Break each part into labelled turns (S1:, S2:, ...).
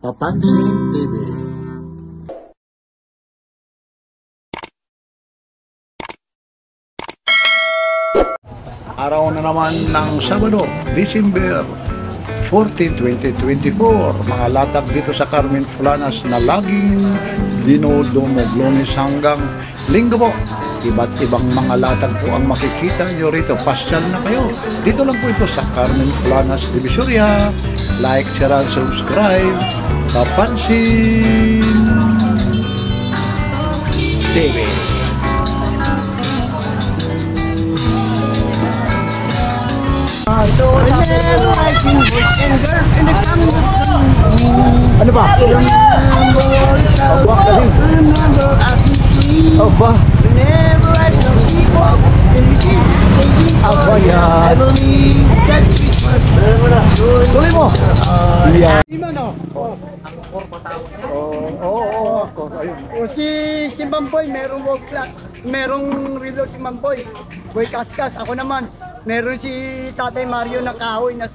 S1: Papansin TV.
S2: Araw na naman ng Sabado, December 14, 2024. Mga latag dito sa Carmen Planas na laging dinudumog, Lunes hanggang Linggo po. Iba't ibang mga latag po ang makikita nyo rito. Pasyal na kayo. Dito lang po ito sa Carmen Planas, Divisoria. Like, share, and subscribe. Papansin TV. Ano ba? Aba, galing. Aba. Aba yan. Tuloy mo. Yan. Oo.
S3: Si Mamboy, merong work clock, merong reload si Mamboy. Boy Kaskas, ako naman, meron si Tatay Mario na kahoy na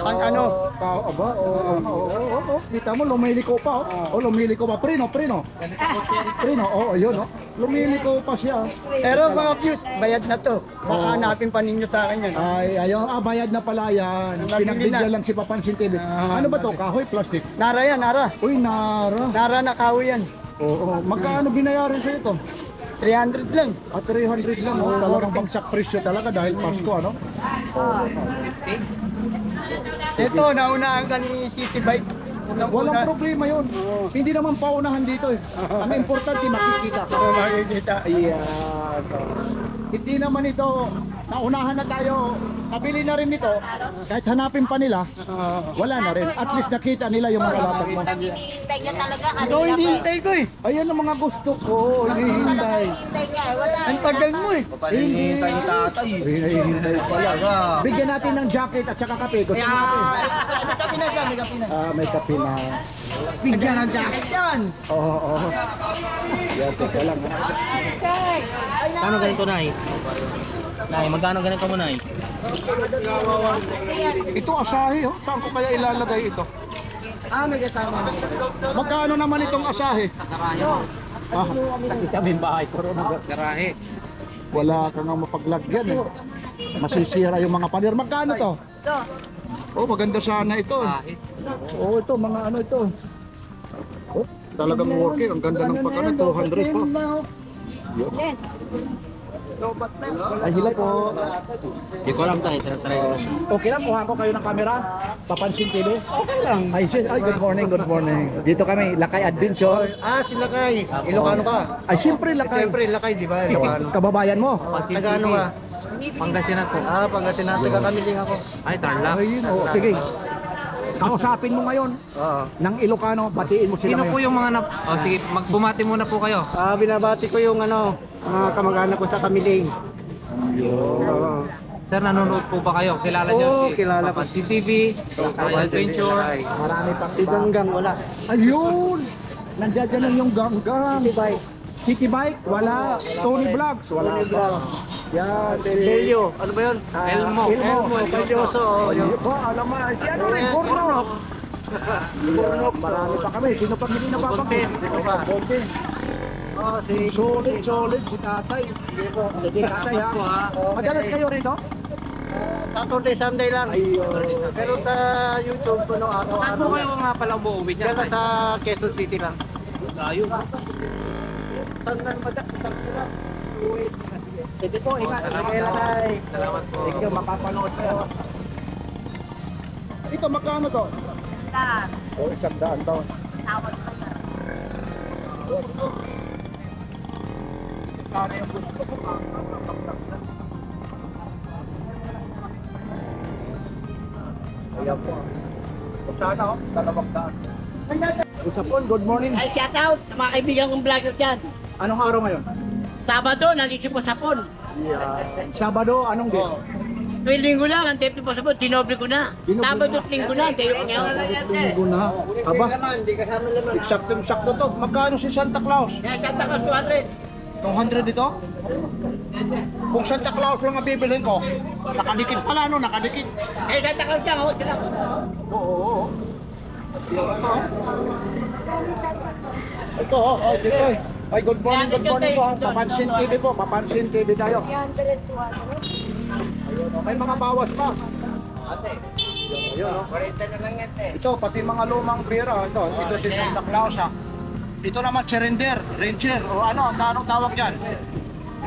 S3: ang ano.
S1: Aba, oo. Kita mo, lumiliko pa. Lumiliko pa. Prino. Prino, yun. Lumiliko pa siya.
S3: Pero mga views, bayad na to. Baka hanapin pa ninyo sa akin yan.
S1: Ayun, bayad na pala yan.
S3: Nabili
S1: Pinagbigyan
S3: na.
S1: lang si Papansin TV. Ano ba to? Kahoy, plastic?
S3: Nara yan, Nara.
S1: Uy, nara.
S3: Nara na kahoy yan.
S1: Oo. Magkano binayaran sa ito?
S3: 300 lang.
S1: 300 lang. Talagang bagsak presyo talaga dahil Pasko, ano?
S3: Ito, naunahan ka ni City Bike.
S1: Walang problema yun. Hindi naman paunahan dito eh. Ang importante makikita ka.
S3: Makikita.
S1: Ayan. Hindi naman ito, naunahan na tayo. Kabili na rin nito. Kahit hanapin pa nila, wala na rin. At least nakita nila yung mga latag mo.
S4: Hinihintay niya talaga.
S3: Ikaw hinihintay ko eh.
S1: Ayan ang mga gusto ko. Hinihintay.
S4: Hinihintay niya. Wala.
S3: Ang tagal mo eh.
S1: Hinihintay yung tatay. Hinihintay pala. Bigyan natin ng jacket at saka kape. Gusto mo kape?
S3: May kape na siya, may kape na.
S1: May kape na.
S3: Bigyan ng jacket yan.
S1: Oo. Yan, teka lang.
S5: Magkano ganito, Nay? Nay, magkano ganito mo, Nay?
S1: Ito asahe, oh. Saan ko kaya ilalagay ito?
S3: May kasama.
S1: Magkano naman itong asahe?
S5: Sa karahe.
S1: Nakita mo yung bahay ko ron.
S5: Karahe.
S1: Wala ka nga mapaglagyan eh. Masisira yung mga pader. Magkano to? Oh, maganda sana ito.
S5: Karahe.
S1: Oh, ito, mga ano ito. Oh, talagang working. Ang ganda ng pagkano. 200 pa. Yun. Ay, hila po.
S5: Hindi ko alam tayo, try ko.
S1: Okay lang, kuha ko kayo ng camera. Papansin TV. Okay lang. Ay, good morning. Dito kami, Lakay Adventure.
S3: Si Lakay. Ilocano ka?
S1: Ay, siyempre Lakay.
S3: Siyempre, Lakay, di ba? Ilocano.
S1: Kababayan mo.
S3: Taga ano ka?
S5: Pangasinan po.
S3: Pangasinan. Taga Kamiling ako.
S5: Ay, Tarlac.
S1: Ayun, oh, sige. Kausapin mo ngayon ng Ilocano, batiin mo sila
S5: Sino po
S1: ngayon.
S5: yung mga sige, magbumati muna po kayo.
S3: Binabati ko yung mga kamag-anak ko sa Kamiling.
S5: Sir, nanonood po ba kayo? Kilala niyo
S3: Oo, kilala ko.
S5: Si TV, Adventure.
S1: Marami pang
S3: Si Ganggang, wala.
S1: Ayun! Nandiyan dyan yung ganggang. City Bike, wala. Tony Vlogs, wala. Yan,
S3: Si Belio. Ano ba yun?
S5: Elmo.
S3: Belioso.
S1: Alam mo, si ano rin, Gornok. Marami pa kami. Sino pa hindi napapanggit? Bontin. Solid, si tatay. Sige, tatay ha. Madalas kayo rito?
S3: Saturday, Sunday lang. Pero sa YouTube ko nung
S5: Saan po
S3: araw-araw.
S5: kayo nga pala umuwi
S3: Diyan
S5: niyan?
S3: ka sa Quezon City lang.
S5: Layo.
S1: Sige po, ingat.
S5: Salamat po.
S1: Thank you, mapapanood kayo. Ito, magkano to? Oh, 100 daw. Sana yung gusto ko ayan po. Sana oh, dalawang-daan. Usapon, good morning.
S6: Ay, shout out sa mga kaibigan kong vlogger dyan.
S1: Anong araw ngayon?
S6: Sabado, nandito po sa Pon.
S1: Sabado, anong day?
S6: Tuwing linggo lang, ang tape po sa Pon, tinobre ko na.
S1: Tinobre
S6: Sabado
S1: na.
S6: at linggo na, ang tape ko ngayon.
S1: Linggo na. Aba, eksakto to. Magkano si Santa Claus?
S6: Kaya Santa Claus 200.
S1: 200 ito? Kung Santa Claus lang ang bibilhin ko, nakadikit pala no, nakadikit.
S6: Eh, Santa Claus lang, oh, sila.
S1: Oo. Ito, dito. Ay, good morning po. Papansin TV po, Papansin TV tayo.
S4: 300, 200.
S1: Ayun, may mga bawas pa. Ate. Ayun,
S4: 40 na lang yan, te.
S1: Ito, pati mga lumang bira. Ito si Santa Claus, ha. Ito naman, Ranger. O ano, anong tawag dyan?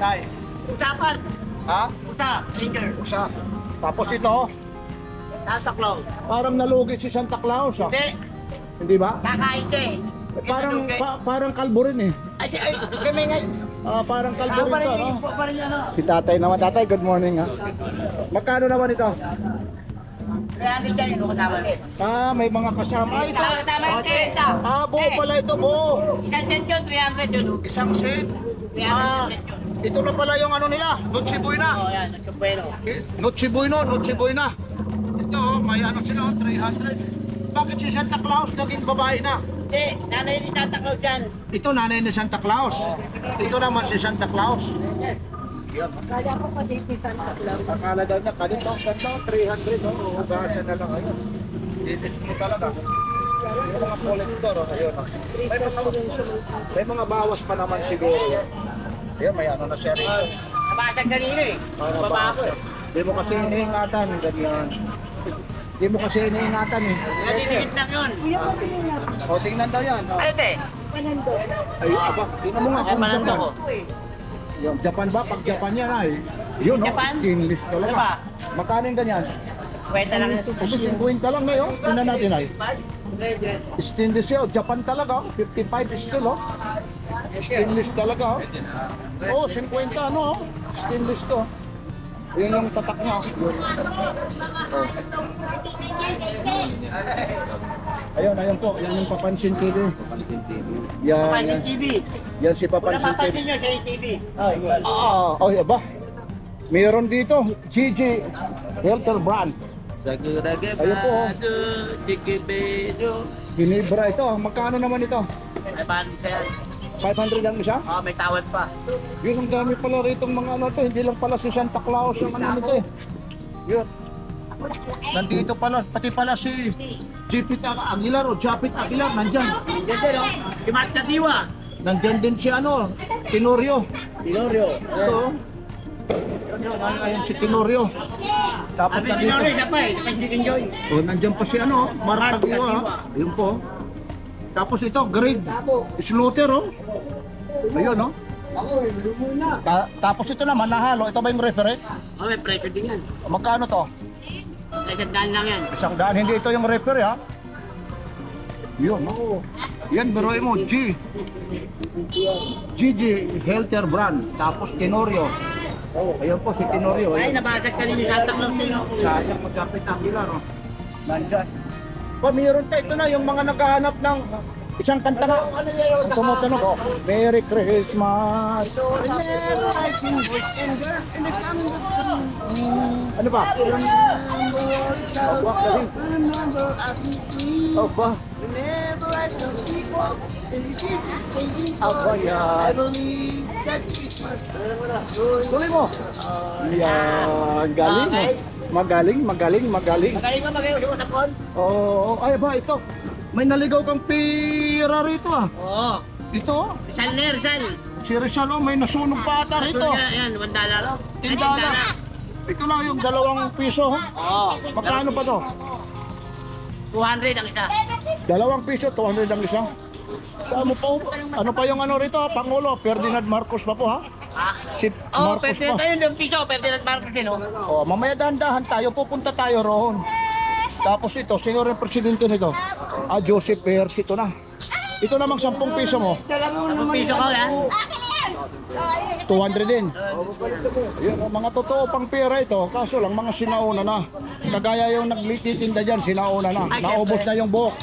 S1: Nay.
S6: Usapan.
S1: Ha?
S6: Usa. Ranger.
S1: Usa. Tapos ito,
S6: Santa Claus.
S1: parang nalugi si Santa Claus, ha.
S6: Hindi.
S1: Hindi ba?
S6: Kakain ka eh.
S1: Parang kalbo rin, eh.
S6: Ay, kami nga.
S1: Parang kalbo
S6: Ako pa
S1: rin to,
S6: rin
S1: no?
S6: po pa rin ano.
S1: Si tatay naman. Tatay, good morning, ha. Magkano naman ito?
S6: Kaya hindi dyan yung kasama.
S1: May mga kasama. Ito.
S6: Kasama yung tenta.
S1: Buo pala ito, buo.
S6: Isang set yun, 300 yun.
S1: Isang set.
S6: 300 yun.
S1: Ito na pala yung ano nila, Noche Buena.
S6: Oo, yan. Nagsumpero.
S1: Noche Buena. Ito, may ano sila, 300. Bakit si Santa Claus naging babae na?
S6: Hindi, nanay ni Santa Claus yan.
S1: Ito nanay ni Santa Claus. Ito naman si Santa Claus.
S4: Kaya ko pa dito Santa Claus.
S1: Akala daw na kanito, Santa, 300, no? Ugasan na lang ngayon. Ditis mo talaga. Yung mga collector, ayun. May mga bawas pa naman siguro. Ayun, may ano na siya rito.
S6: Nabasag kanina eh. Baba ako eh.
S1: Di mo kasi iniingatan, ganyan. Di mo kasi iniingatan, eh.
S6: Nadidikit lang yun.
S1: O, tingnan daw yan. O.
S6: Ay, te.
S1: Ay, aba, tingnan mo nga
S6: Ay,
S1: kung
S6: manando
S1: Japan.
S6: ko.
S1: Yung Japan ba? Pag Japan yan ay, yun, no?
S6: Japan?
S1: Stainless
S6: Ano ba?
S1: talaga. Magkano yung ganyan?
S6: Kwenta lang yun.
S1: Kasi 50 lang ngayon. Tingnan natin ay. Stainless yun. Japan talaga. 55 still, oh. Stainless talaga, oh. Oh, 50, ano, oh. Stainless to. Yan yung tatak niya. Oh. Ayun po. Yan yung Papansin TV. Yan,
S6: Papansin
S1: yan.
S6: TV.
S1: Yan si
S6: Kung
S1: Papansin TV.
S6: napapansin nyo sa TV.
S1: Ay, aba. Meron dito, Gigi Helter Brand. Ayun po, oh. Ginebra ito. Magkano naman ito?
S6: Ay, paano isa yan?
S1: 500 lang isa?
S6: May tawad pa.
S1: Yun, ang dami pala rito mga ano to. Hindi lang pala si Santa Claus yung ano nito, eh. Yun. Nandito pala, pati pala si Japit Aguilar o Japit Aguilar, nandyan.
S6: Yan din, oh. Si Mark Diwa.
S1: Nandyan din si ano, Tenorio.
S6: Tenorio.
S1: Ito. Ayun si Tenorio. Tapos
S6: Sabi si
S1: nandito.
S6: Tenorio, siya pa eh. Siya pa yung Chicken Joy.
S1: Oh, nandyan pa si ano, Mark Tagiwa. Ayun po. Tapos ito, Greg Slaughter, oh. Ayun, oh. Tapos ito naman, nahalo. Ito ba yung referee?
S6: Oh, may pressure din yan.
S1: Magkano to?
S6: Ay, sandaan lang yan.
S1: 100. Hindi ito yung referee, ha? Yun, oh. Yan, biruin mo, Gigi Helter Brand. Tapos Tenorio. Ayun po, si Tenorio.
S6: Ay,
S1: Ayun.
S6: nabasag kanina ni Santa Claus din. oh.
S1: Sayang, magkapit ang ilan, oh. Nandyan. Mayroon tayo, ito na, yung mga naghahanap ng isang kanta nga. Ang tumutunog, oh. Merry Christmas. Ano ba? Aba, galing. Aba. Aba yan. Tuloy mo. Yan, galing, oh. Magaling.
S6: Magaling ba magaling sa phone?
S1: Oo, ay ba ito? May naligaw kang pira rito, ah.
S6: Oo.
S1: Ito,
S6: Rizal na, Rizal.
S1: si Rizal, oh, may nasunog pa ata rito.
S6: Yan, $1.
S1: Tindala. Ito lang yung 2 piso.
S6: Oo.
S1: Magkano pa to?
S6: 200 ang isa.
S1: 2 piso, 200 ang isa. Saan mo pa? Ano pa yung ano rito? Pangulo, Ferdinand Marcos pa po, ha? Si
S6: Oo,
S1: Marcos
S6: pwede
S1: pa.
S6: tayo ng piso. Pwede na Marcos din, oh.
S1: Oh, mamaya dahan-dahan tayo, pupunta tayo roon. Tapos ito, sino rin presidente nito? Joseph Ayers, ito na. Ito namang 10 piso mo,
S6: 10 piso ko, yan.
S1: 200 din. Yun, mga totoo pang pera ito, kaso lang mga sinauna na. Kagaya yung naglititinda dyan, sinauna na. Naubos na yung buhok.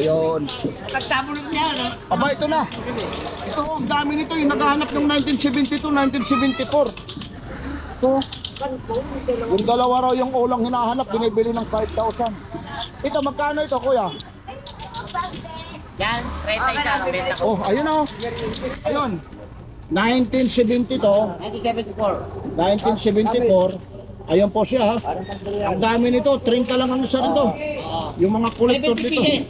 S1: Ayun.
S6: Pagtabulog niya, no?
S1: Aba, ito na. Ito, ang dami nito, yung naghahanap ng 1972, 1974. Ito. Yung dalawa raw yung ulang hinahanap, binibili ng 5,000. Ito, magkano ito, kuya?
S6: Yan, 30 isa ang benta ko.
S1: Oh, ayun na. Ayun. 1970 to.
S6: 1974.
S1: 1974. Ayun po siya, ha. Ang dami nito, 30 lang ang isa nito. Yung mga collector
S6: 70
S1: dito.
S6: pieces.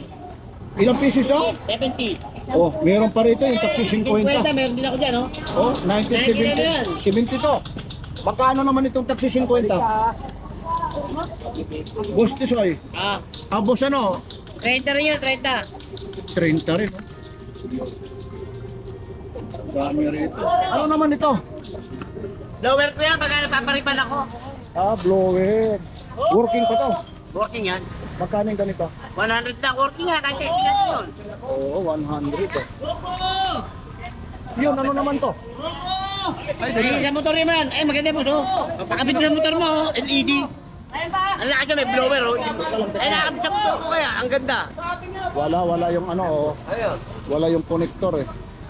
S1: Ilang pieces to?
S6: 70.
S1: Oh, meron pa rito yung taxi
S6: 50,
S1: 50.
S6: meron din ako dyan, oh.
S1: Oh,
S6: Nakikita mo yan.
S1: 1970. 70 to. Magkano naman itong taxi 50? Boss Tisoy.
S6: Ah,
S1: Boss ano?
S6: 30 rin yun, 30.
S1: 30 rin, oh. Dami rito. Ano naman ito?
S6: Lower ko yan, pagka napaparipan ako.
S1: Blower. Working pa to.
S6: Working yan.
S1: Magkano yung ganito?
S6: 100 na working nga, kahit testingan yun.
S1: Oo, 100 eh. Yun, ano naman to?
S6: Ay, sa motor yun man. Ay, maganda mo, so. Pakabit mo ng motor mo, oh. LED. Ang laki may blower, oh. Ay, nakakabit sa motor ko kaya, ang ganda.
S1: Wala yung ano, oh. Wala yung connector eh.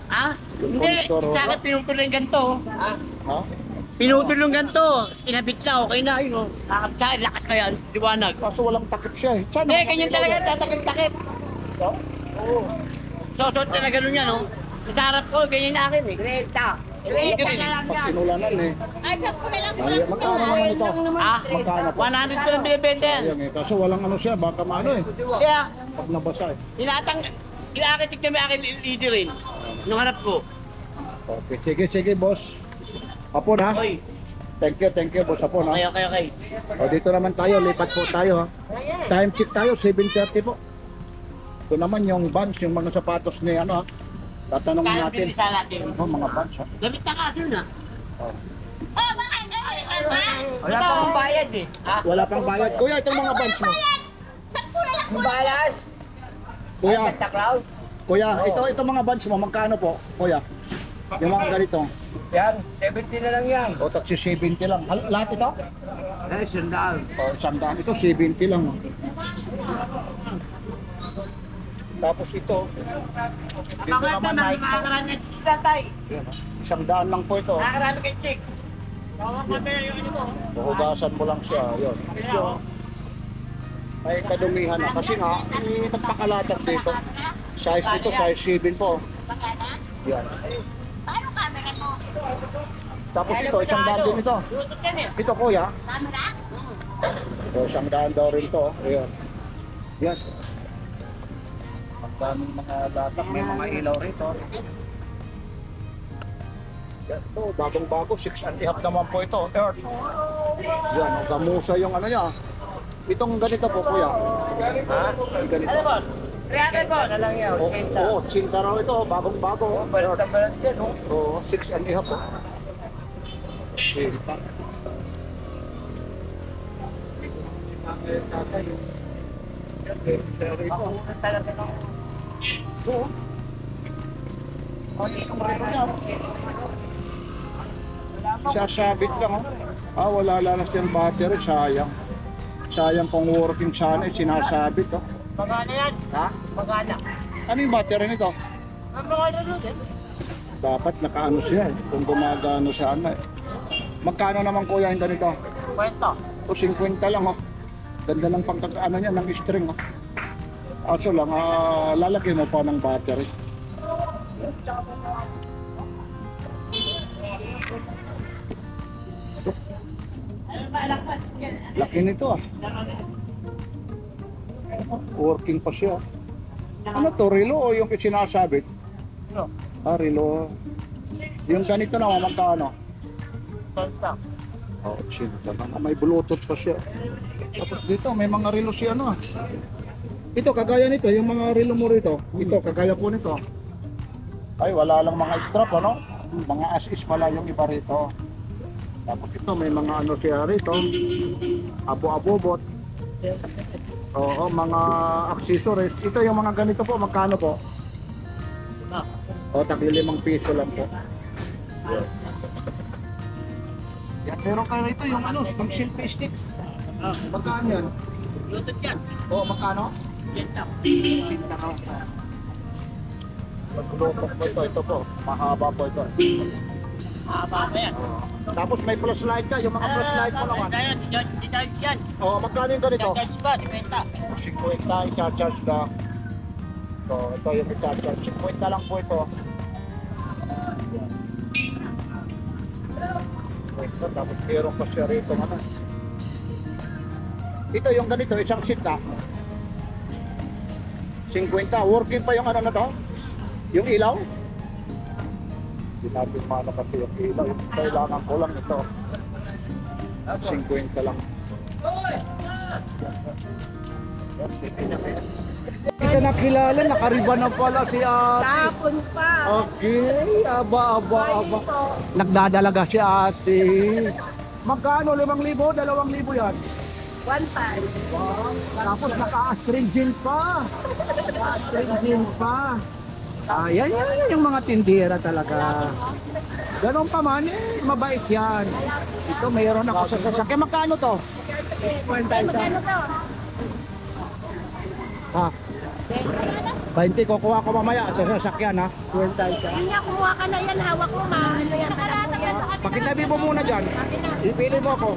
S6: Ha?
S1: Yung
S6: Hindi,
S1: connector, oh.
S6: sa akin pinutol yung ganito.
S1: Ha?
S6: Pinutol yung ganito. Kinabit na, okay na, yun, oh. Nakakabit sa akin, lakas kaya, liwanag.
S1: Kaso walang takip siya eh. Saan?
S6: Hindi, ganyan talaga, tatakip-takip. Sosot talaga nun yan, oh. Sa harap ko, ganyan na akin, eh. Greta. Greta na lang
S1: Pag tinulanan eh.
S4: Ay, ko na lang.
S1: Magkano naman ito?
S6: Ah,
S1: Magkano po?
S6: 100 ko lang binibenta yan.
S1: Ayan eh. Kaso walang ano siya, baka maano eh.
S6: Kaya,
S1: Pag nabasa eh.
S6: inakitik na may akin LED rin. Nung harap ko.
S1: Okay, sige boss. Hapon ha?
S6: Oy,
S1: Thank you boss Hapon ha?
S6: okay.
S1: O dito naman tayo, lipat po tayo ha. Time check tayo, 7:30 po. Ito naman yung Vans, yung mga sapatos ni ano ha. Tatanungin
S6: Kaya
S1: natin.
S6: pinisa natin.
S1: Mga Vans ha.
S6: Gamit na kasi na.
S4: Oh, bakit ganyan ba?
S6: Wala pa akong bayad eh. Ha?
S1: Wala pang bayad. Kuya, itong mga Vans mo.
S4: Sakto na lang.
S5: Balas!
S1: Kuya,
S5: Santa Claus!
S1: kuya, ito mga Vans mo, magkano po? Kuya, yung mga ganito.
S5: Yan, 70 na lang yan.
S1: O, taxi 70 lang. Lahat ito?
S5: Eh, sandaan.
S1: O, 100. Ito, 70 lang. oh. Tapos ito, dito
S6: Mga
S1: naman
S6: ito,
S1: Nike.
S6: nakakarami ng chicks na tayo.
S1: Yan, 100 lang po ito.
S6: Nakakarami kay chick.
S1: Hugasan mo lang siya. Yun. May kadumihan na. Kasi nga, nagpakalatag dito. Size nito, size 7 po.
S4: Magkana?
S1: Yan.
S4: Paano camera mo?
S1: Tapos ito, 100 din ito.
S6: Lutot yan eh.
S1: Ito, kuya.
S4: Camera?
S1: O, 100 daw rin ito. Ayan. Yan. Ang daming mga latak. May mga ilaw rito. Yan. Ito, bagong-bago. 6.5 naman po ito. Earth. Yan. Gamusa yung ano niya. Itong ganito po, kuya. Ha? Yung ganito.
S6: Ano boss? 300 boss.
S5: Na lang yan,
S1: Oo, 80 raw ito. Bagong-bago.
S5: Balat na balat yan, oh.
S1: Oo, 6.5 po. 80. Oo. Ayos ang rito niya. Sasabit lang. Wala lang siyang battery. Sayang. Sayang kung working sana. Sinasabit.
S6: Magana yan.
S1: Ha?
S6: Magana.
S1: Ano yung battery nito?
S6: Ang magana nun eh.
S1: Dapat nakaano siya eh. Kung gumagano sana eh. Magkano naman kuya yung ganito?
S6: Kwento.
S1: O 50 lang oh. Ganda ng ano niya, ng string oh. Aso lang, lalagyan mo pa ng battery. Laki nito ah. Working pa siya. Ano to, relo o yung sinasabit?
S6: Relo.
S1: Relo. Yung ganito na, magkano?
S6: Kwento.
S1: Oh, chinta naman. May bluetooth pa siya. Tapos dito, may mga relo siya ano ah. Ito, kagaya nito, yung mga relo mo rito. Ito, kagaya po nito. Ay, wala lang mga strap ano. Mga as-is pala yung iba rito. Tapos ito, may mga ano siya rito. Abo-abobot. Oo, mga accessories. Ito yung mga ganito po, magkano po? O, tagi 5 piso lang po. Yan, meron kayo rito yung ano, pang selfie stick. Magkano yan?
S6: Lutot yan.
S1: O, magkano?
S6: Kwento.
S1: Sinta ka. Maglutok po ito po. Mahaba po ito.
S6: Haba pa yan.
S1: Tapos may flashlight ka, yung mga flashlight mo naman.
S6: Kaya, di-charge yan.
S1: O, magkano yung ganito?
S6: Charge ba? 50.
S1: 50, i-charge na. So, ito yung i-charge. 50 lang po ito. Ito, tapos meron pa siya rito. Ano. Ito yung ganito, isang seat na. 50. Working pa yung ano na to? Yung ilaw? Hindi natin maano kasi yung ilaw. Kailangan ko lang ito. 50 lang. Hindi ka nakilala, nakariba na pala si ate.
S4: Tapon pa.
S1: Okay, aba. Nagdadalaga si ate. Magkano? 5,000? 2,000 yan?
S4: 1,500.
S1: Tapos naka-astringent pa. Astringent pa. Yan yung mga tindera talaga. Ganon pa man, mabait yan. Ito mayroon ako sa sasakyan. Magkano to?
S4: Magkano to?
S1: Ha? 20, kukuha ko mamaya sa sasakyan ha.
S4: Hindi nga, kumuha ka na yan. Hawak mo, ano yan. Nakalatag yan sa kanila.
S1: Pakitabi mo muna dyan. Ipili mo ako.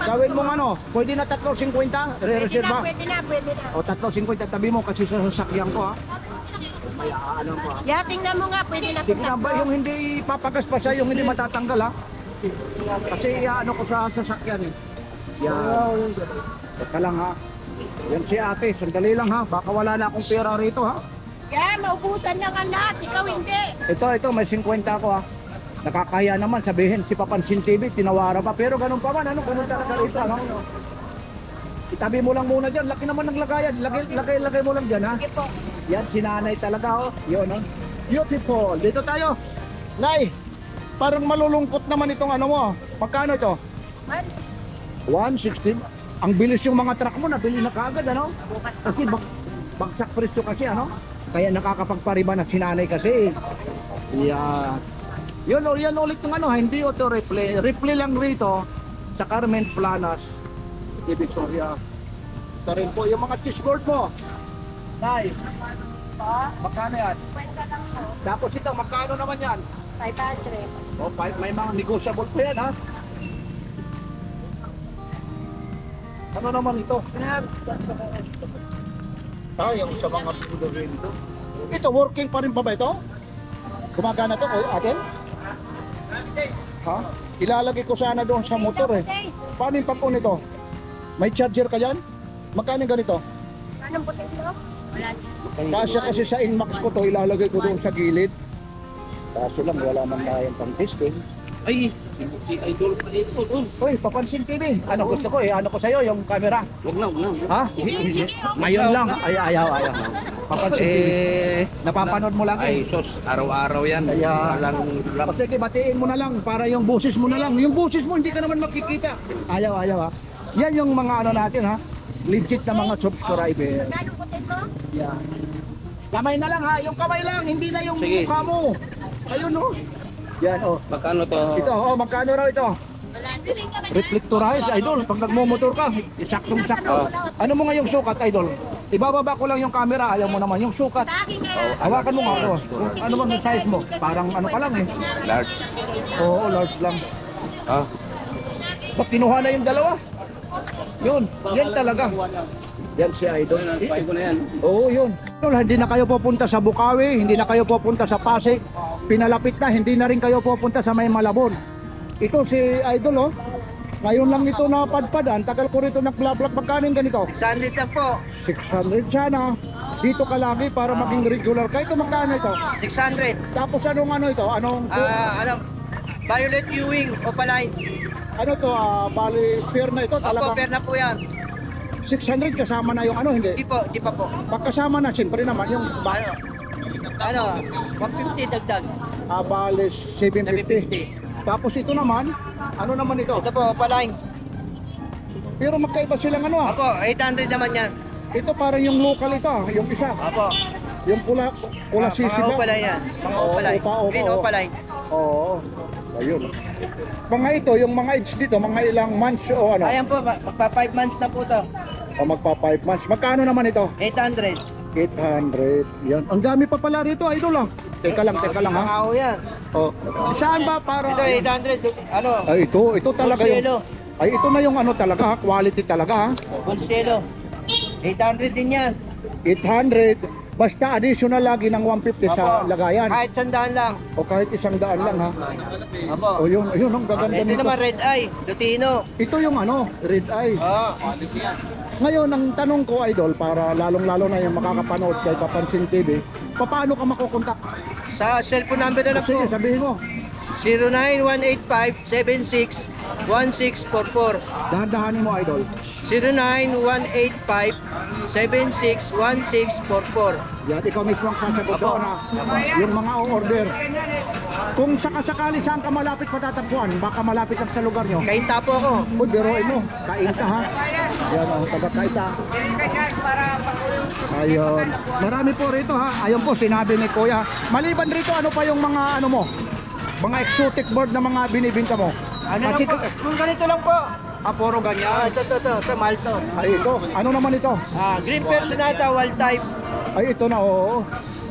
S1: Gawin mong ano, pwede na 3.50? Re-reserve ba?
S4: Pwede na.
S1: O 3.50 tabi mo kasi sa sasakyan ko ha. Kaya ano ko ha.
S4: Ya, tingnan mo nga, pwede na.
S1: Sige na ba, yung hindi papagas pa siya, yung hindi matatanggal ha. Kasi ano ko sa sasakyan eh. Yan. Teka lang ha. Yan si ate, sandali lang ha. Baka wala na akong pera rito ha.
S4: Yan, maubusan na nga lahat. Ikaw hindi.
S1: Ito, may 50 ako ha. Nakakaya naman sabihin si Papansin TV, tinawara pa. Pero ganun pa man, ganun talaga rito ano. Itabi mo lang muna dyan, laki naman ng lagayan. Lagay mo lang dyan ha.
S4: Sige po.
S1: Yan, sinanay talaga oh. Yun oh. Beautiful. Dito tayo. Nay, parang malulungkot naman itong ano mo. Magkano ito? 116. Ang bilis yung mga truck mo, nabili na kaagad ano? Kasi bagsak presyo kasi ano? Kaya nakakapagpariba na sinanay kasi. Yeah. Yan ulit yung ano, hindi auto replay. Replay lang rito sa Carmen Planas, Divisoria. Ito rin po yung mga cheese board mo. Nay, magkano yan? Tapos ito, magkano naman yan?
S4: 500.
S1: Oh, may mga negotiable pa yan ha. Ano naman ito? Yung sa mga pudo rin ito. Ito, working pa rin pa ba ito? Gumagana to, atin? Ha? Ilalagay ko sana doon sa motor eh. Paano yung pagpon ito? May charger ka dyan? Magkano yung ganito?
S4: Anong puti mo? Wala.
S1: Kasya kasi sa Inmax ko to, ilalagay ko doon sa gilid. Kaso lang, wala man tayong pang-disc eh.
S5: Ay, si Idol pa dito.
S1: Uy, Papansin TV. Ano gusto ko eh? Ano ko sa'yo? Yung camera.
S5: Wag na.
S1: Ha?
S4: Sige, okay.
S1: Ngayon lang. Ayaw. Papansin TV. Napapanood mo lang
S5: Ay,
S1: eh.
S5: sos, araw-araw yan.
S1: Kaya-
S5: Walang lang.
S1: O sige, batiin mo na lang para yung boses mo na lang. Yung boses mo, hindi ka naman makikita. Ayaw ha. Yan yung mga ano natin ha. Legit na mga subscriber.
S4: Anong puti mo?
S1: Yan. Kamay na lang ha. Yung kamay lang, hindi na yung
S5: Sige.
S1: mukha mo. Ayun oh. Yan oh.
S5: Magkano to?
S1: Ito oh, magkano raw ito? Reflectorized, idol. Pag nagmumotor ka, saktong-sakto. Ano mo nga yung sukat, idol? Ibababa ko lang yung camera, ayaw mo naman. Yung sukat,
S4: Sa akin nga.
S1: hawakan mo nga ako. Kung ano bang size mo? Parang ano pa lang eh.
S5: Large.
S1: Oo, large lang.
S5: Ah,
S1: Ba't kinuha na yung dalawa? Yun, yan talaga. Yan si idol.
S5: ko na yan.
S1: Oo, yun. Idol, hindi na kayo pupunta sa Bukawi, hindi na kayo pupunta sa Pasig. Pinalapit na, hindi na rin kayo pupunta sa May Malabon. Ito si idol oh. Ngayon lang ito napadpadan, tagal ko rito nag-vlog. Magkano yung ganito?
S6: 600 lang po.
S1: 600 sana. Dito ka lagi para maging regular. Kaya ito magkano ito?
S6: 600.
S1: Tapos anong ano ito? Anong
S6: Violet Ewing, Opaline.
S1: ano to? Bali fair na ito
S6: Opo,
S1: talaga.
S6: fair na po yan.
S1: 600 kasama na yung ano, hindi?
S6: Di pa po.
S1: Pagkasama na, siyempre naman yung
S6: Ano, 150 dagdag.
S1: bali 750.
S6: 750.
S1: Tapos ito naman, ano naman ito?
S6: Ito po, Opaline.
S1: Pero magkaiba silang ano
S6: Opo, 800 naman yan.
S1: Ito parang yung local ito, yung isa.
S6: Opo.
S1: Yung pula sisi
S6: Mga
S1: ba?
S6: Opaline yan. Mga
S1: Oo,
S6: Opaline.
S1: opa.
S6: Green Opaline.
S1: Oo. Ayun. Mga ito, yung mga age dito, mga ilang months o ano?
S6: Ayan po, magpa 5 months na po to.
S1: O magpa 5 months. Magkano naman ito?
S6: 800.
S1: 800. Yan. Ang dami pa pala rito, idol ah. Teka lang ha.
S6: Makao yan.
S1: Oh. Saan ba para?
S6: Ito 800. Ano?
S1: Ay, ito talaga
S6: Consuelo.
S1: yung. Ay, ito na yung ano talaga ha, quality talaga ha.
S6: Consuelo. 800 din yan.
S1: 800. Basta additional lagi ng 150 sa
S6: Opo.
S1: lagayan.
S6: Kahit 100 lang.
S1: O kahit 100 lang ha.
S6: Opo.
S1: O yun, ang gaganda
S6: Ito
S1: nito.
S6: naman red eye, Lutino.
S1: Ito yung ano, red eye.
S6: Oh.
S1: Ngayon, ang tanong ko, Idol, para lalong-lalo na yung makakapanood kay Papansin TV, paano ka makukontak?
S5: Sa cellphone number na lang po.
S1: Sige, sabihin mo.
S5: 09185-761644.
S1: Dahan-dahanin mo, Idol.
S5: 09185-761644.
S1: Yan, ikaw mismo ang sasagot
S5: Apo.
S1: doon ha. Yung mga o-order. Kung sakasakali saan ka malapit patatagpuan, baka malapit lang sa lugar nyo.
S5: Kainta po ako.
S1: Uy, biruin mo. Kain ka ha. Yan o, taga-kaita. Ayun. Marami po rito ha. Ayun po, sinabi ni Kuya. Maliban rito, ano pa yung mga ano mo? Mga exotic bird na mga binibinta mo?
S5: Ano lang
S1: Kasi
S5: po? Kung ganito lang po.
S1: puro ganyan.
S5: Ito, malto.
S1: Ay, ito. Ano naman ito?
S5: Green Personata, wild type.
S1: Ay, ito na, oo.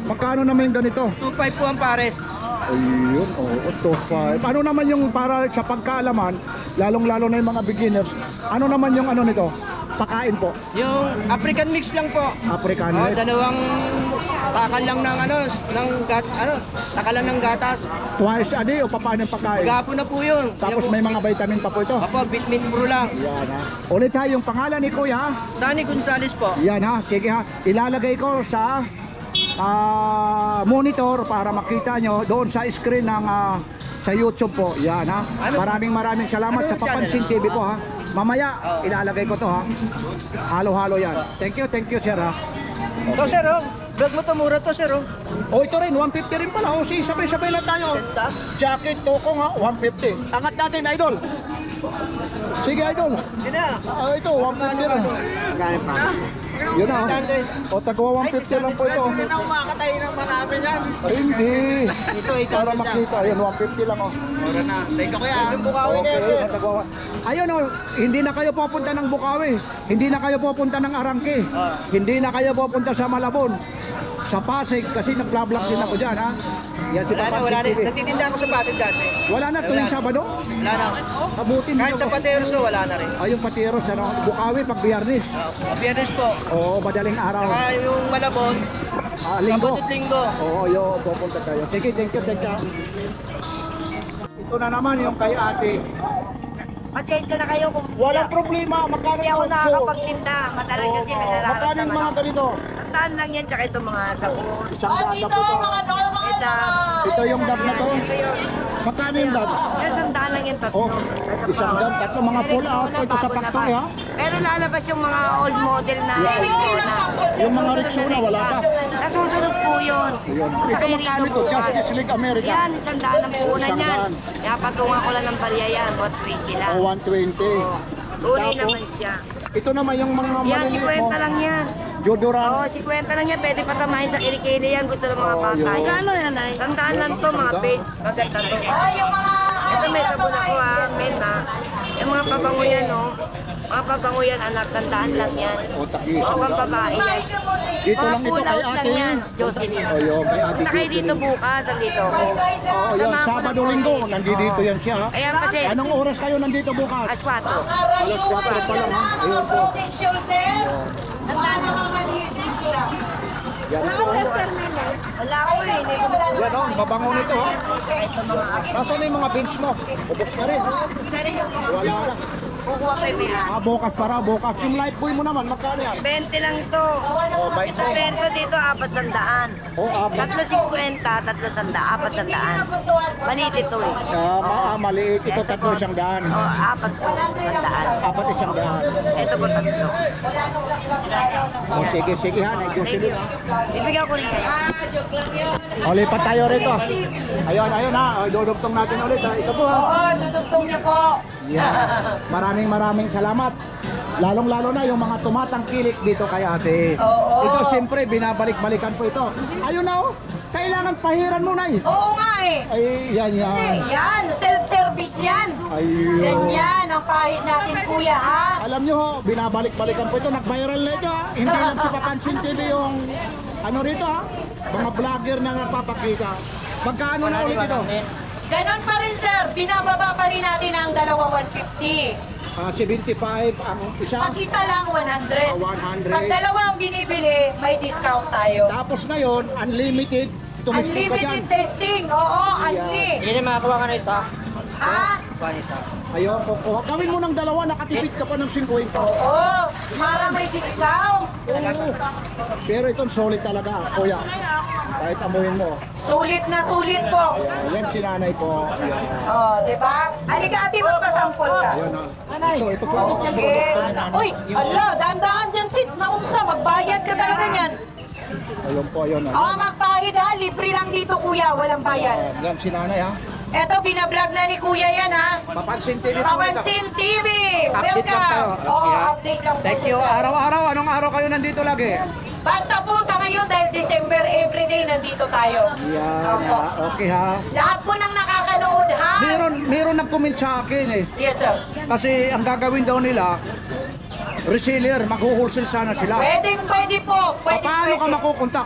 S1: Magkano naman yung ganito?
S5: 2.5 po ang pares.
S1: Ayun, oo, 2.5. Ano naman yung para sa pagkaalaman, lalong-lalo na yung mga beginners, ano naman yung ano nito? Pakain po,
S5: Yung African mix lang po.
S1: Africano.
S5: Dalawang takal lang ng takal lang ng gatas.
S1: Twice a day o paano yung pagkain?
S5: Gapo na po yun.
S1: Tapos may mga vitamin pa po ito.
S5: Apo, vitamin pro lang.
S1: Yan ha. Ulit ha, yung pangalan ni Kuya.
S5: Sunny Gonzales po.
S1: Yan ha, sige ha. Ilalagay ko sa monitor para makita nyo doon sa screen ng sa YouTube po. Yan ha. Maraming salamat sa Papansin TV po ha. Mamaya ilalagay ko to ha. Halo-halo yan. Thank you sir ha.
S5: So sir, vlog mo to, mura to sir.
S1: Oh, ito rin 150 rin pala. Oh, sige, sabay-sabay lang tayo.
S5: Ganda.
S1: Jacket tokong ha, 150. Angat natin, Idol. Sige, Idol.
S5: Yun na.
S1: Ito, 150 rin. Yun na. O, tagwa 150 lang po ito.
S6: Hindi na umakatay ng marami yan.
S1: Ay, hindi.
S5: Ito,
S1: Para makita. Ayun, 150 lang oh.
S6: Ora na. Thank you kuya.
S5: Yung Bukawi na
S1: Okay,
S5: yan.
S1: tagwa. Ayun oh, hindi na kayo pupunta ng Bukawi. Hindi na kayo pupunta ng Arangke. Hindi na kayo pupunta sa Malabon. Sa Pasig, kasi nag-vlog din ako dyan ha. Yan si
S5: Wala na.
S1: Papansin TV.
S5: Nagtitinda ako sa Pasig dati.
S1: Wala na tuwing Sabado.
S5: Wala na.
S1: Abutin
S5: Kahit sa
S1: nyo.
S5: Paterso, wala na rin.
S1: Ayun, Patiros, ano, Bukawi pag Biyernes.
S5: Biyernes po.
S1: Oo, madaling araw.
S5: Saka yung Malabon,
S1: Linggo.
S5: Sabado at Linggo.
S1: Oo, yun, pupunta kayo. Sige, thank you. Ito na naman yung kay ate.
S4: Pasensya na kayo kung
S1: Walang problema, magkano
S4: hindi ako
S1: ito?
S4: nakakapagtinda. Matagal kasi may
S1: Magkano yung
S4: nararamdaman
S1: mga
S4: ako.
S1: ganito?
S4: Tandaan lang yan, tsaka itong mga sabon.
S1: Isang daan na po ito. Ito yung dab na to. Magkano yung dab?
S4: Sandaan lang yan, tatlo.
S1: Oh, isang dab, tatlo. Mga full out po ito sa factory ha.
S4: Pero lalabas yung mga old model na Rexona.
S1: Yung mga Rexona, wala pa.
S4: Nasusunod po yun.
S1: Yun. Ito magkano ito? Justice League America.
S4: Yan, sandaan ang punan
S1: Isang
S4: yan.
S1: daan.
S4: Kaya patungan ko lang ng barya yan, 120 lang.
S1: O 120.
S4: Tunay
S1: Tapos,
S4: naman siya.
S1: ito naman yung mga
S4: Yan,
S1: maliliit mo.
S4: 50 lang yan.
S1: Deodorant.
S4: Oo, 50 lang yan. Pwede patamahin sa kilikili yan. Gusto ng mga
S1: Oo,
S4: bata.
S1: yun.
S4: Ano yan, ay? Tandaan lang to, mga page. Maganda to. Ito may sabon ako ha, Mena. Yung mga pabango yan, no? Mga pabango yan, anak. Tandaan lang yan.
S1: O, takis.
S4: O, pang babae yan.
S1: Dito
S4: Mga
S1: lang ito
S4: pull
S1: kay
S4: out lang
S1: ate.
S4: yan. Jocelyn.
S1: O, yun, kay ate.
S4: Punta kayo dito bukas. Nandito ako.
S1: Oo, yun.
S4: Samahan ko
S1: Sabado,
S4: ng
S1: Linggo.
S4: konti.
S1: Nandito yan siya. ha?
S4: Ayan kasi,
S1: Anong oras kayo nandito bukas?
S4: as 4.
S1: Alas 4 pa lang ha. Ayun po. Yan po.
S4: Wala ko eh. Hindi ko
S1: Yan o, babango nito ha. Nasaan na yung mga bench mo? Ubos na rin. Wala na.
S4: kukuha pa yung may
S1: Bukas para, bukas. Yung life boy mo naman, magkano yan?
S4: 20 lang to.
S1: O, 20.
S4: Ito 20 dito, 400.
S1: O, apat.
S4: 350, 400. Maliit ito eh.
S1: Maliit. Ito 300.
S4: O, 400.
S1: Apat 100.
S4: Ito po 3.
S1: O, sige, sige ha. Nag-Jocelyn ha.
S4: Bibigyan ko rin kayo.
S1: O, lipat tayo rito. Ayun, ayun ha. O, dudugtong natin ulit ha. Ito po ha.
S4: Oo, dudugtong niyo po.
S1: Yan. Maraming salamat. Lalong-lalo na yung mga tumatangkilik dito kay ate.
S4: Oo.
S1: Ito siyempre binabalik-balikan po ito. Ayun na oh. Kailangan pahiran mo na eh.
S4: Oo nga eh.
S1: Ay, yan.
S4: Yan, self-service yan.
S1: Ayun.
S4: Ganyan ang pahit natin kuya ha.
S1: Alam nyo ho, binabalik-balikan po ito. Nag-viral na ito ha. Hindi lang sa Papansin TV yung ano rito ha. Mga vlogger na nagpapakita. Magkano na ulit ito?
S7: Ganon pa rin sir, binababa pa rin natin ang dalawa 150.
S1: 75 ang isa.
S7: Pag isa lang 100.
S1: 100.
S7: Pag dalawa ang binibili, may discount tayo.
S1: Tapos ngayon, unlimited. Tumistik ka dyan.
S7: Unlimited testing, oo, unli.
S5: Hindi na makakuha ka na isa.
S7: Ha?
S5: Kuha na isa.
S1: Ayun, kukuha. Gawin mo ng dalawa, nakatipid ka pa ng 50.
S7: Oh, para may discount.
S1: Pero itong solid talaga, kuya. Kahit amuhin mo.
S7: Sulit na sulit po.
S1: Yan si nanay po. Ayan.
S7: Oh, di ba? Halika ate, magpasampol ka.
S1: Ayan na. Ito po.
S7: Oh, sige. Uy, ala, dahan-dahan dyan, Sid. Nausa, magbayad ka talaga niyan.
S1: Ayun po, ayun.
S7: Oh, magbayad ha. Libre lang dito, kuya. Walang bayad.
S1: Yan si nanay ha.
S7: Eto, binablog na ni kuya yan ha.
S1: Papansin TV po.
S7: Papansin TV.
S1: Update lang tayo.
S7: Welcome. Oo, update lang po.
S1: Thank you. Araw-araw. Anong araw kayo nandito lagi?
S7: Basta po sa ngayon, dahil December, everyday nandito tayo.
S1: Yan.
S7: Opo.
S1: Okay ha.
S7: Lahat po ng nakakanood ha.
S1: Meron nag-comment sa akin eh.
S7: Yes, sir.
S1: Kasi ang gagawin daw nila, reseller, mag-wholesale sana sila.
S7: Pwede po.
S1: Paano ka makukontak?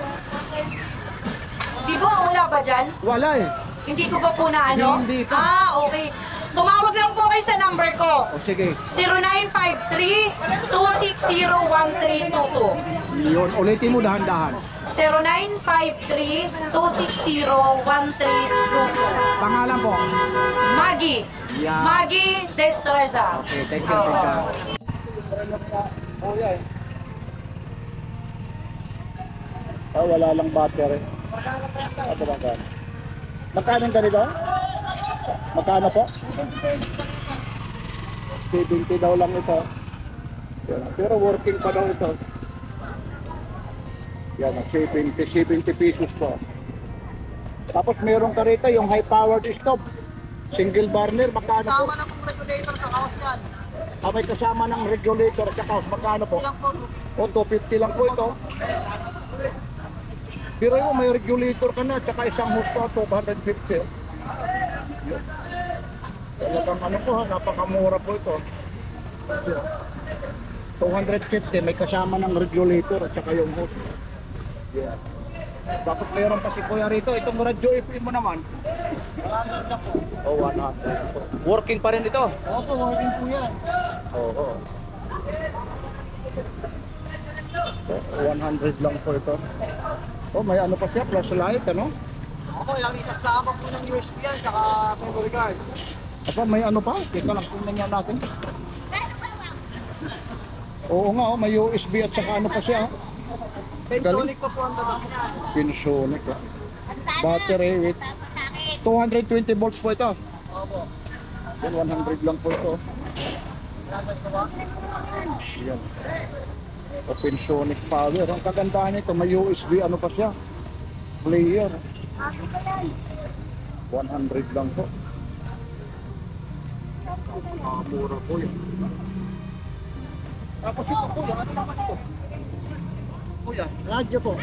S7: Di ba wala ba dyan?
S1: Wala eh.
S7: Hindi ko ba po na ano?
S1: Hindi ka.
S7: Ah, okay. Tumawag lang po kayo sa number ko.
S1: O sige.
S7: 0953-260-1322.
S1: Yun. Ulitin mo dahan-dahan.
S7: 0953-260-1322.
S1: Pangalan po.
S7: Maggie.
S1: Yeah.
S7: Maggie Destreza.
S1: Okay, thank you. Oh, yeah. Wala lang battery. Ito ba ka? Magkano ganito? Magkano po? 70 daw lang ito. Yan. Pero working pa daw ito. Yan, 70 pesos po. Tapos meron ka rito yung high powered stove. Single burner, magkano po?
S3: Kasama na pong regulator sa kawas yan.
S1: May kasama ng regulator at saka magkano po?
S3: Ilang po?
S1: O, 250 lang po ito. Pero yung may regulator ka na, tsaka isang hose pa, 250. Talagang ano po ha, napakamura po ito. 250, may kasama ng regulator at saka yung hose. Yeah. Tapos mayroon pa si Kuya rito, itong radyo FM mo naman. 100 po. 100 po. Working pa rin ito?
S3: Opo, working po yan.
S1: Oo. 100 lang po ito. Oh, may ano pa siya, flashlight, ano?
S3: Opo, ilang isagsama po ng USB yan, saka memory card.
S1: Apa, may ano pa? Teka lang, tingnan niya natin. Oo nga, oh, may USB at saka ano pa siya.
S3: Pensonic pa po ang tatak niya.
S1: Pensonic. Battery with 220 volts po ito.
S3: Opo.
S1: Yan, 100 lang po ito. Yan. O Pensonic power. Ang kagandahan nito, may USB, ano pa siya? Player. 100 lang po. Mura po yun. Tapos ito po, ano naman ito? Kuya,
S3: Radyo po.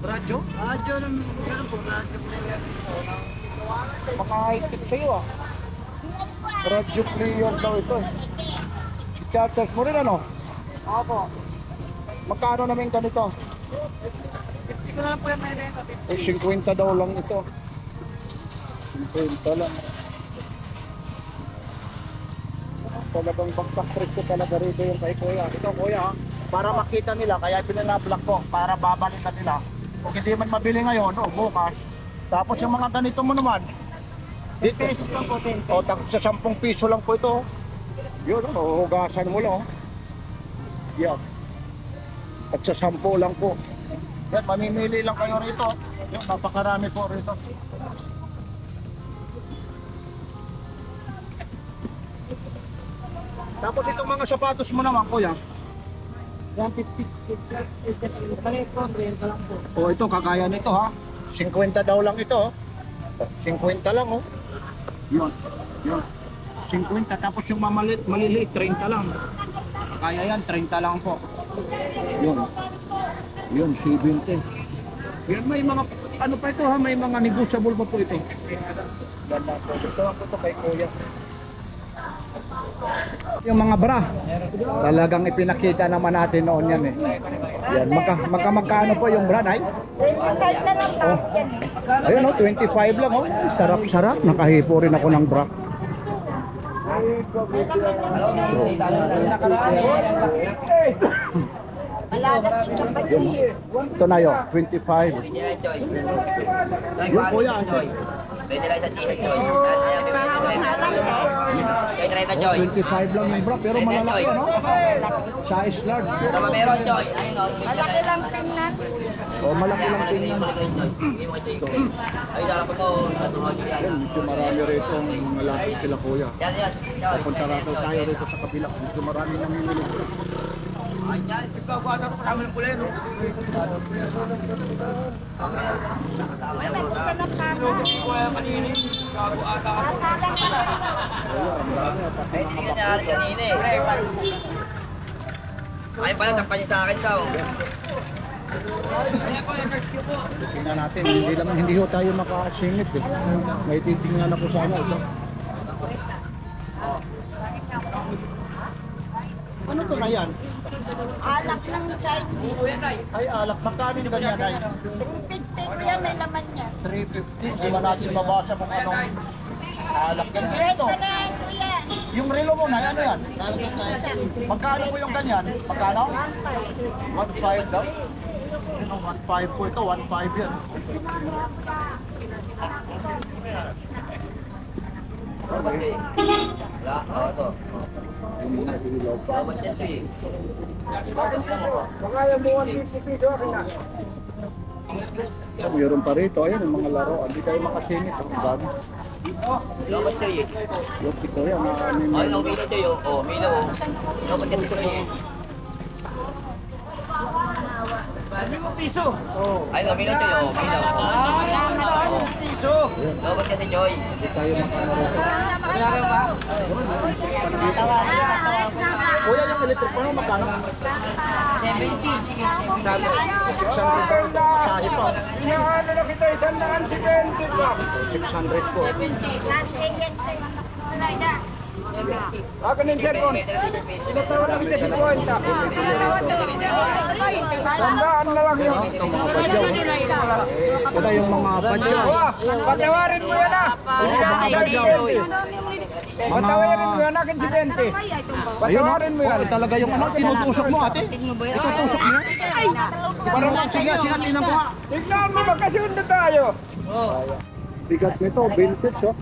S1: radyo?
S3: Radyo ng ano po, radyo player.
S1: Mga high-tech sa'yo ah. Radyo player daw ito. I-charge mo rin ano?
S3: Opo.
S1: Magkano namin ganito?
S3: Hindi ko na lang po yan may renta.
S1: Eh, 50 daw lang ito. 50 lang. Talagang bagsak ko talaga rito yung kay Kuya. Ito Kuya, para makita nila, kaya pinanablock ko, para babalikan nila. Kung hindi man mabili ngayon, o bukas. Tapos yung mga ganito mo naman,
S3: 10 pesos lang po, 10
S1: o
S3: pesos.
S1: sa 10 piso lang po ito. Yun, hugasan mo lang. Yan. At sa 10 lang po. Yan, mamimili lang kayo rito. Yan, napakarami po rito. Tapos itong mga sapatos mo naman, Kuya.
S3: Yan, 50. Mali po, renta lang po.
S1: O ito, kakaya nito ha. 50 daw lang ito. 50 lang oh. Yun. Yun. 50. Tapos yung maliliit, 30 lang. Kaya yan, 30 lang po. Yun. Yun, 70. Yan, may mga, ano pa ito ha, may mga negotiable pa po ito. Ganda po. Ito lang po ito kay Kuya. Yung mga bra, talagang ipinakita naman natin noon yan eh. Yan, magkano po yung bra, Nay? Oh. Ayun oh, 25 lang oh. Sarap-sarap, nakahipo rin ako ng bra. Ito na yun, 25. Yung Kuya, ante. Oh, 25 lang yung bra, pero malalaki ano? Size large.
S4: Malaki lang tingnan.
S1: Oh, malaki lang tingnan. Medyo marami rito ang malapit sila kuya. Papunta rito tayo rito sa kabila. Medyo marami namimili.
S6: Ay pala, takpan niya sa akin daw.
S1: Tingnan natin, hindi ho tayo makasingit eh. May titingnan ako sana ito. Ano to na yan?
S7: Alak lang Chinese.
S1: Ay, alak. Magkano yung ganyan ay?
S7: 350 kuya, may laman niya.
S1: 350. Hindi ba natin mabasa kung anong alak yan? Ito,
S7: Kuya.
S1: yung relo mo na, ano yan? Magkano po yung ganyan? Magkano? 1.5 daw? 1.5 po ito, 1.5 yan. Mayroon pa rito, ayun, yung mga laro. Hindi tayo makasingit. Ang dami. Yung pito yan,
S6: Ay, no, Milo tayo. Milo. Dapat kasi Joy.
S1: hindi tayo makalaro. Kuya, yung electric pa, magkano? 600 daw. Sahi pa.
S3: Ano na kita, 150 pa.
S1: 600 po.
S3: Ako ng cellphone. Tinatawag na kita si Puwenta. Sandaan na lang yun.
S1: Itong mga badyaw. Wala yung mga badyaw.
S3: Patawarin mo yan ah.
S1: Mga badyaw.
S3: Patawarin mo yan akin si Bente. Patawarin mo yan.
S1: Oh, talaga yung ano, tinutusok mo ate. Itutusok mo yan. Sige, sige, tingnan ko nga.
S3: Tignan mo, magkasundo tayo.
S1: Bigat nito, vintage oh.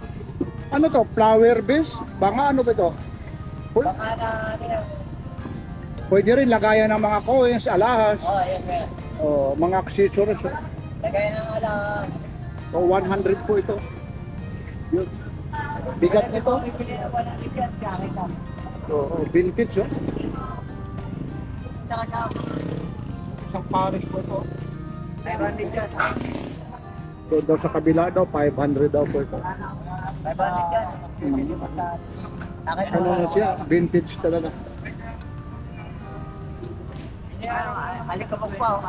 S1: Ano to? Flower base? Banga ano ba ito? Pwede rin lagayan ng mga coins, alahas. Oh, mga accessories. Oh.
S6: Lagay ng alam.
S1: So 100 po ito. Yun. Bigat nito. Oh, vintage oh. Isang Paris po ito. So, daw sa kabila daw, 500 daw po ito. Ano na siya? Vintage talaga.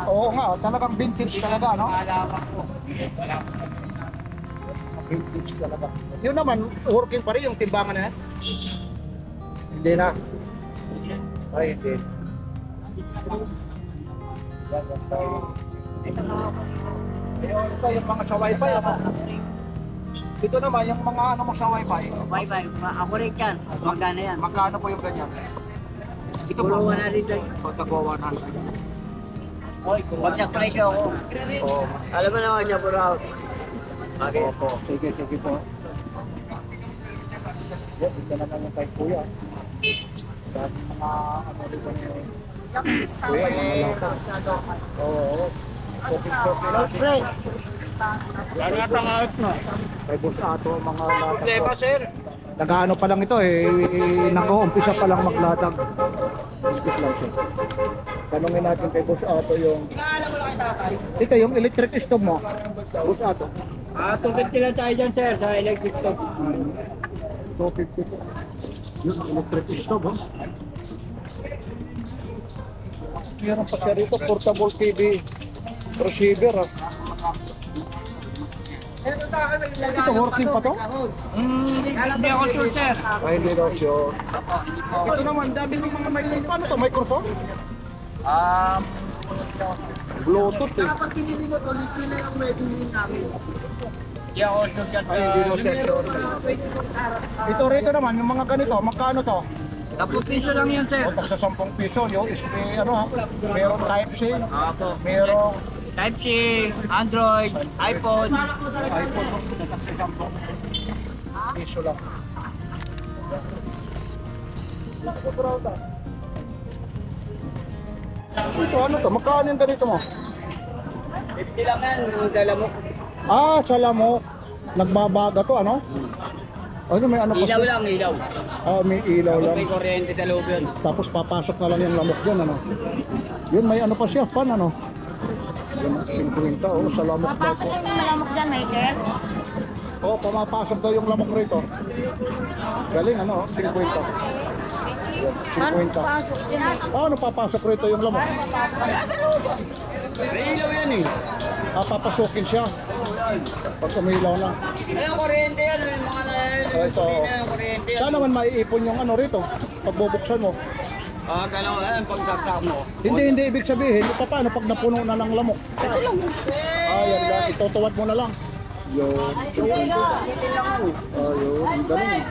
S1: Oo nga, talagang vintage talaga, no? Vintage talaga. Yun naman, working pa rin yung timbangan na yan? Hindi na. Ay, hindi. Ayun, ito yung mga sa wifi, ano? Ito naman, yung mga ano mo sa wifi.
S5: Bye-bye. Ako rin yan. Magkano yan?
S1: Magkano po yung ganyan? Ito
S5: Puro
S1: po.
S5: 100 lang.
S1: O, tagwa 100.
S5: Bagsak presyo ako.
S1: Oo.
S5: Alam mo naman siya, puro out. Okay.
S1: Opo. Sige, sige po. Yan, ito naman yung kay kuya. Dahil mga ano rin ba niyo? Oo. Sopi-sopi natin. Kay Boss Ato, mga latag.
S3: sir.
S1: Nag-ano pa lang ito eh, nag-uumpisa pa lang maglatag. Umpis lang siya. Tanungin natin kay Boss Ato yung... Ito yung electric stove mo. Boss Ato.
S3: 250 lang tayo dyan, sir, sa electric stove.
S1: 250 po. Yung electric stove, oh. Meron pa siya rito, portable TV receiver, ah. Ito, working pa to?
S3: Hindi ako sure, sir.
S1: Ay, hindi daw sure. Ito naman, dami ng mga microphone. Paano to, microphone? Bluetooth eh.
S3: Hindi ako sure dyan.
S1: Ay, hindi daw siya sure. Ito rito naman, yung mga ganito, magkano to?
S3: 10 piso lang yun, sir.
S1: O, tagsa 10 piso, yung display, ano ha? Meron type C, meron
S5: Type-C, Android, iPhone.
S1: iPhone, no? Sampo. Piso lang. Ito, ano to? Magkano yung ganito mo?
S5: 50 lang yan, ang dala mo.
S1: Ah, sa lamok. Nagbabaga to, ano? Ano, may ano pa
S5: Ilaw
S1: siya?
S5: lang, ilaw.
S1: Ah, may ilaw lang.
S5: May kuryente sa loob yun.
S1: Tapos papasok na lang yung lamok dyan, ano? Yun, may ano pa siya, pan, ano? Yun, 50, oh, sa lamok daw
S4: Papasok
S1: po.
S4: yung malamok dyan, Michael.
S1: Oo, pumapasok daw yung lamok rito. Galing, ano, 50. Yun, 50.
S4: Pasok yan.
S1: Paano papasok rito yung lamok?
S5: May ilaw yan eh.
S1: Ah, papasukin siya. Pag umilaw na.
S5: Ayun, kuryente yan. Yung mga
S1: Ah, ito.
S5: kuryente yan.
S1: Saan naman maiipon yung ano rito? Pag bubuksan mo.
S5: Ah, galaw yan, pagkakak mo.
S1: Hindi ibig sabihin, paano pag napuno na ng lamok? Ito lang. Ah, yan lang. Itutuwad mo na lang. Yun. Yun. Ang galing.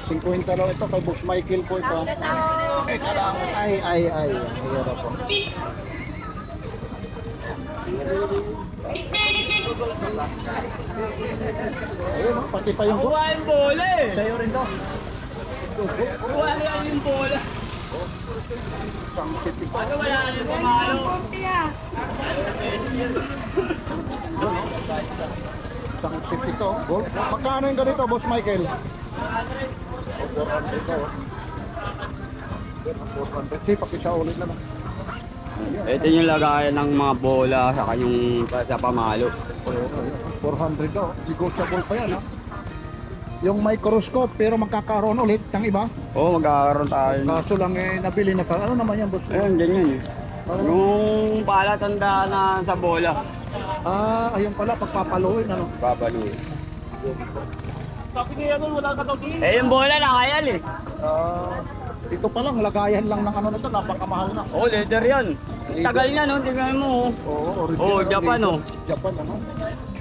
S1: 50 lang ito kay Boss Michael po ito. Ay. Ayun po. Ayun, oh, pati pa yung
S5: Kuha yung bola eh.
S1: sa'yo rin to.
S5: Kuha yan yung bola.
S1: Isang city ko.
S5: Ano wala ka yung pamalo?
S1: Isang city to. Gold. Magkano yung ganito, Boss Michael? 400 to. 400. Sige, pakisa ulit na lang.
S5: Ito yung lagayan ng mga bola sa kanyang sa pamalo.
S1: 400 to. Negotiable pa yan, ha? Yung microscope, pero magkakaroon ulit ng iba.
S5: Oo, magkakaroon tayo.
S1: Kaso lang nabili na ka. Ano naman yan, Boss?
S5: Ayun, ganyan eh. Yung palatandaan na sa bola.
S1: Ah, ayun pala, pagpapaluin, ano?
S5: Babaluin. Eh, yung bola nakayal eh.
S1: Ito pa lang, lagayan lang ng ano na to, napakamahal na.
S5: Oh, leather yan. Tagal niya no, tingnan mo.
S1: Oo,
S5: Oh, Japan, oh.
S1: Japan, ano?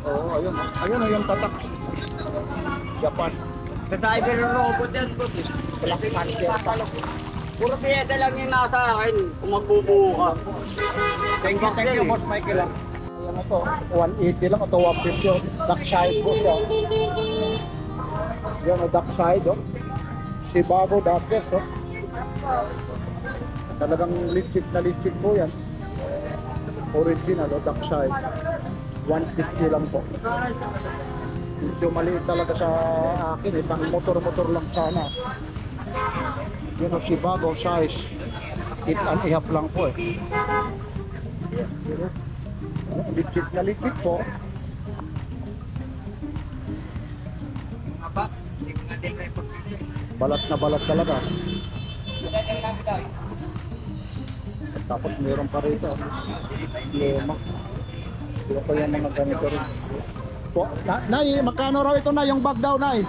S1: Oo, ayun. Ayun, yung tatak. Japan.
S5: Sa cyber robot yan, boss eh.
S1: Malaki cancer.
S5: Puro piyeta lang yung nasa akin kung magbubuo ka.
S1: Thank you, Boss Michael. Ayan na to, 180 lang, ito 150. Oh. Duck side po siya. Yan, duck side, oh. Si Bago Duckers, oh. Talagang legit na legit po yan. Original, oh, duck side. 150 lang po. Medyo maliit talaga sa akin, eh. Pang motor-motor lang sana. Yun, oh, si Bago size. 8.5 lang po, eh. Legit na legit po. Balat na balat talaga. Tapos meron pa rito. Lema. Pero pa yan mga ganito rin. Po, Nay, magkano raw ito na yung bag daw, Nay?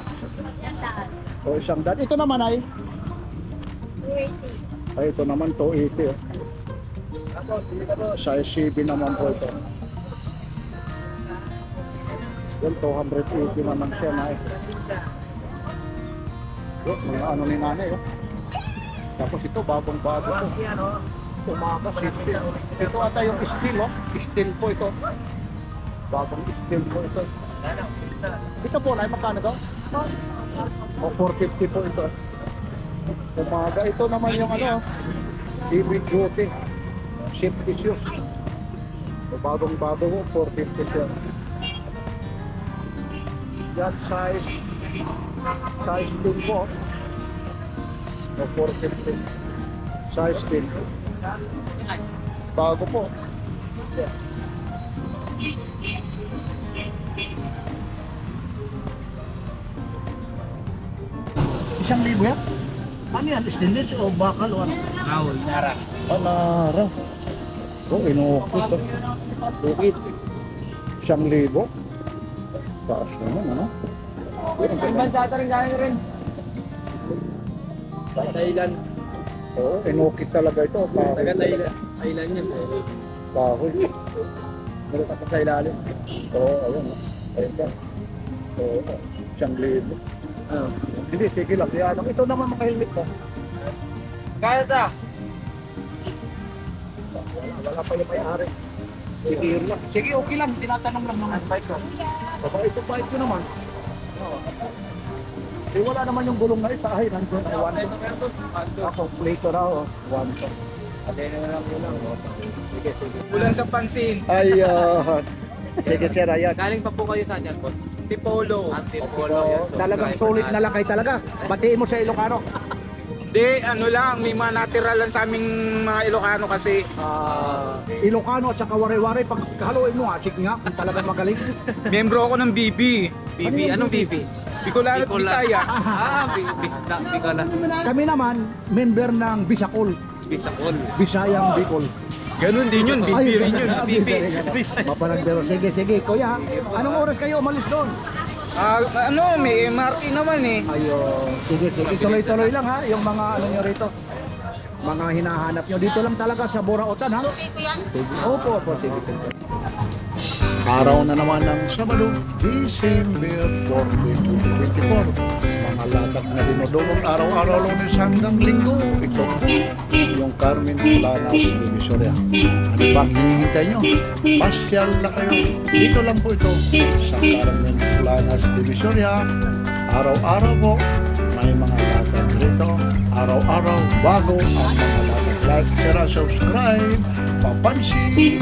S1: O, isang daan. Ito naman, Nay? 280. Ay, ito naman, 280. Size 7 naman po ito. Yan, 280 naman siya, Nay. Yung mga ano ni nanay, oh. Tapos ito, bagong-bago to. Umaga, steel. Ito ata yung steel, oh. Steel po ito. Bagong steel po ito. Ito po, Nay, magkano daw? O, 450 po ito. Umaga, ito naman yung ano, heavy duty. Safety shoes. So, bagong-bago po, 450 siya. Yan, size 10 po. O, 450. Size 10. Bago po. Isang libo yan? Ano yan? Stainless o bakal o ano?
S5: Awol, nara.
S1: Nara. Oh, inukit to. Ukit. 1,000. Taas naman, ano?
S5: Bansata rin gano'n rin. Thailand.
S1: Oo, inukit talaga ito.
S5: Taga Thailand yan.
S1: Kahoy.
S5: Meron pa sa ilalim.
S1: Oo, ayun. Ayun ka. Oo, 1,000. Hindi, sige lang. Yan. Ito naman mga helmet mo.
S5: Kaya ta?
S1: Wala pa yung may-ari. Sige, lang. Sige, okay lang. Tinatanong lang naman. Bike ko. Baka ito bike ko naman. Eh, wala naman yung gulong na isa. Ay, nandun. One to. Ako, plate raw. One to. Sige, sige.
S5: Kulang sa pansin.
S1: Ayun. Sige, sir. Ayan.
S5: Galing pa po kayo sa dyan po. Tipolo. Tipolo.
S1: Talagang solid na lang kayo talaga. Batiin mo sa Ilocano.
S8: Di, ano lang, may mga natural lang sa aming mga Ilocano kasi.
S1: Ilocano at saka wari-wari. Pag haluin mo nga, sige nga, kung talagang magaling.
S8: Membro ako ng BB.
S5: BB, anong BB?
S8: Bicolano at Bisaya.
S5: Bicola.
S1: Kami naman, member ng Bisacol.
S5: Bisacol.
S1: Bisayang Bicol.
S8: Ganun din yun, BB rin yun.
S1: BB. Mapanagbero. Sige, sige. Kuya, anong oras kayo umalis doon?
S8: May MRT naman eh.
S1: Ayun. Sige, sige. Tuloy-tuloy lang ha. Yung mga ano nyo rito. Mga hinahanap nyo. Dito lang talaga sa Borautan ha. Sige. Opo, opo. Sige.
S2: Araw na naman ng Sabado, December 4, 2024. Mga latag na dinodolong araw-araw Lunes hanggang Linggo. Ito yung Carmen Planas Divisoria. Ano bang hinihintay nyo? Pasyal na kayo. Dito lang po ito sa Carmen Planas Divisoria. Araw-araw po may mga latag rito. Araw-araw bago ang mga latag. Like, share, subscribe. Papansin.